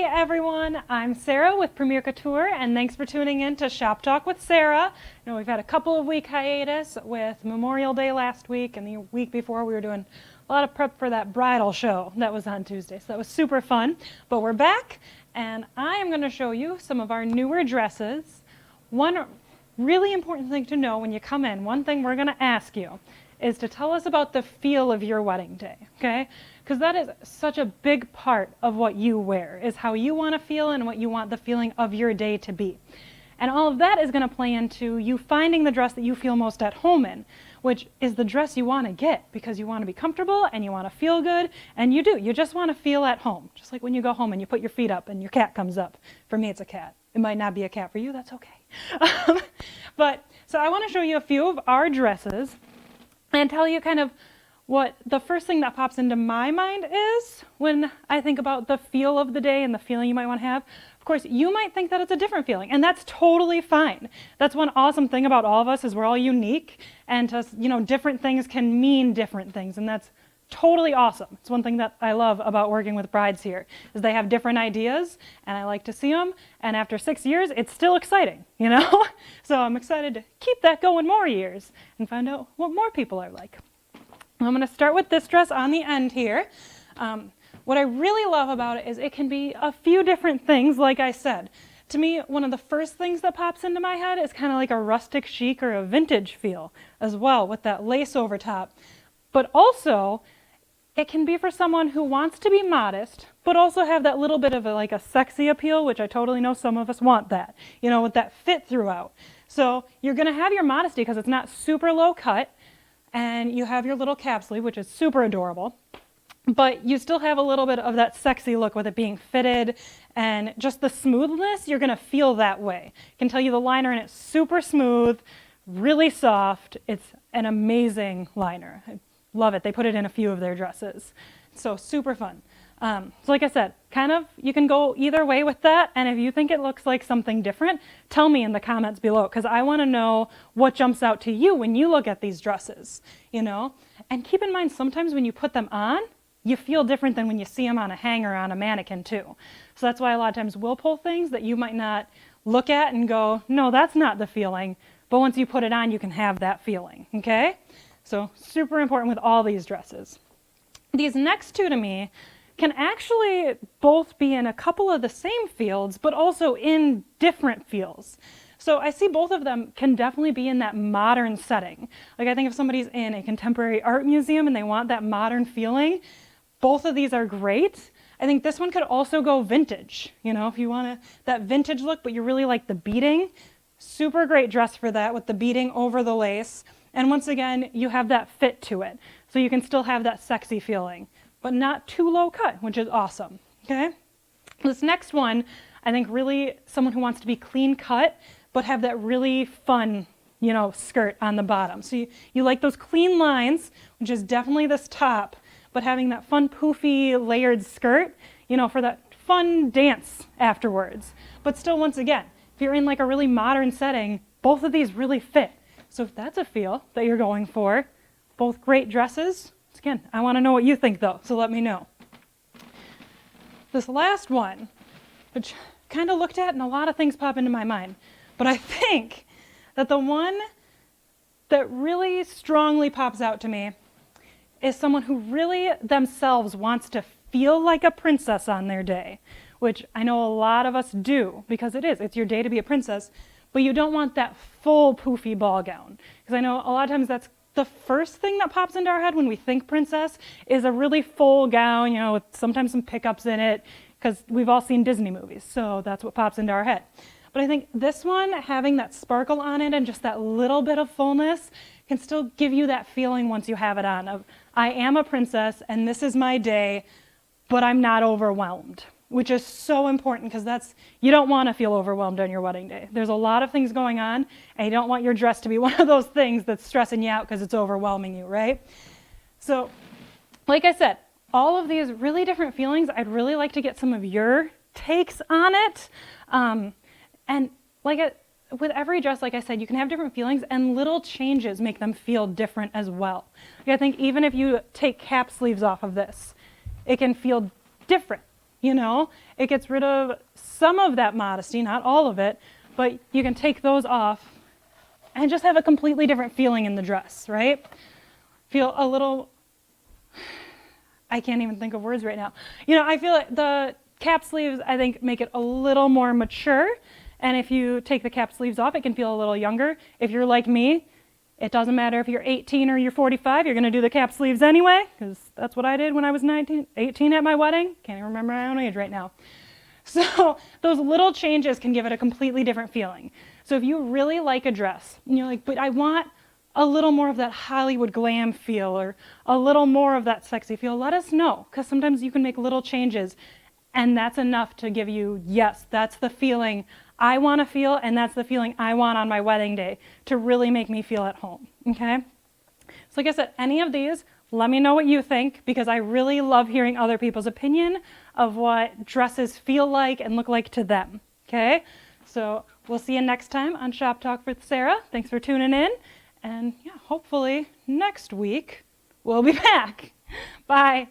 Hey everyone, I'm Sarah with Premier Couture, and thanks for tuning in to Shop Talk with Sarah. You know, we've had a couple of week hiatus with Memorial Day last week, and the week before we were doing a lot of prep for that bridal show that was on Tuesday, so that was super fun. But we're back, and I am going to show you some of our newer dresses. One really important thing to know when you come in, one thing we're going to ask you is to tell us about the feel of your wedding day, okay? Because that is such a big part of what you wear, is how you want to feel and what you want the feeling of your day to be. And all of that is going to play into you finding the dress that you feel most at home in, which is the dress you want to get because you want to be comfortable and you want to feel good, and you do. You just want to feel at home, just like when you go home and you put your feet up and your cat comes up. For me, it's a cat. It might not be a cat for you, that's okay. So I want to show you a few of our dresses and tell you kind of what the first thing that pops into my mind is when I think about the feel of the day and the feeling you might want to have. Of course, you might think that it's a different feeling, and that's totally fine. That's one awesome thing about all of us is we're all unique, and different things can mean different things, and that's totally awesome. It's one thing that I love about working with brides here, is they have different ideas, and I like to see them, and after 6 years, it's still exciting, you know? So I'm excited to keep that going more years and find out what more people are like. I'm going to start with this dress on the end here. What I really love about it is it can be a few different things, like I said. To me, one of the first things that pops into my head is kind of like a rustic chic or a vintage feel as well, with that lace over top. But also, it can be for someone who wants to be modest, but also have that little bit of a sexy appeal, which I totally know some of us want that, you know, with that fit throughout. So you're going to have your modesty because it's not super low cut, and you have your little cap sleeve, which is super adorable, but you still have a little bit of that sexy look with it being fitted, and just the smoothness, you're going to feel that way. I can tell you the liner in it's super smooth, really soft. It's an amazing liner. Love it. They put it in a few of their dresses. So super fun. So like I said, kind of you can go either way with that, and if you think it looks like something different, tell me in the comments below, because I want to know what jumps out to you when you look at these dresses, you know? And keep in mind, sometimes when you put them on, you feel different than when you see them on a hanger on a mannequin too. So that's why a lot of times we'll pull things that you might not look at and go, no, that's not the feeling, but once you put it on, you can have that feeling, okay? So super important with all these dresses. These next two to me can actually both be in a couple of the same fields, but also in different fields. So I see both of them can definitely be in that modern setting. Like I think if somebody's in a contemporary art museum and they want that modern feeling, both of these are great. I think this one could also go vintage. You know, if you want that vintage look, but you really like the beading, super great dress for that with the beading over the lace. And once again, you have that fit to it. So you can still have that sexy feeling, but not too low cut, which is awesome, okay? This next one, I think really someone who wants to be clean cut, but have that really fun, you know, skirt on the bottom. So you like those clean lines, which is definitely this top, but having that fun poofy layered skirt, you know, for that fun dance afterwards. But still, once again, if you're in like a really modern setting, both of these really fit. So if that's a feel that you're going for, both great dresses. Again, I want to know what you think though, so let me know. This last one, which kind of looked at and a lot of things pop into my mind, but I think that the one that really strongly pops out to me is someone who really themselves wants to feel like a princess on their day, which I know a lot of us do because it's your day to be a princess. But you don't want that full poofy ball gown. Because I know a lot of times that's the first thing that pops into our head when we think princess is a really full gown, you know, with sometimes some pickups in it, because we've all seen Disney movies, so that's what pops into our head. But I think this one, having that sparkle on it and just that little bit of fullness, can still give you that feeling once you have it on of, I am a princess and this is my day, but I'm not overwhelmed. Which is so important because you don't want to feel overwhelmed on your wedding day. There's a lot of things going on, and you don't want your dress to be one of those things that's stressing you out because it's overwhelming you, right? So, like I said, all of these really different feelings, I'd really like to get some of your takes on it. And with every dress, like I said, you can have different feelings, and little changes make them feel different as well. Like I think even if you take cap sleeves off of this, it can feel different. you know? It gets rid of some of that modesty, not all of it, but you can take those off and just have a completely different feeling in the dress, right? Feel a little, I can't even think of words right now. You know, I feel like the cap sleeves, I think, make it a little more mature. And if you take the cap sleeves off, it can feel a little younger. If you're like me, it doesn't matter if you're 18 or you're 45, you're going to do the cap sleeves anyway, because that's what I did when I was 18 at my wedding. Can't even remember my own age right now. So those little changes can give it a completely different feeling. So if you really like a dress, and you're like, but I want a little more of that Hollywood glam feel or a little more of that sexy feel, let us know, because sometimes you can make little changes, and that's enough to give you, yes, that's the feeling I want to feel, and that's the feeling I want on my wedding day to really make me feel at home, okay? So like I said, any of these, let me know what you think, because I really love hearing other people's opinion of what dresses feel like and look like to them, okay? So we'll see you next time on Shop Talk with Sarah. Thanks for tuning in, and yeah, hopefully next week we'll be back. Bye.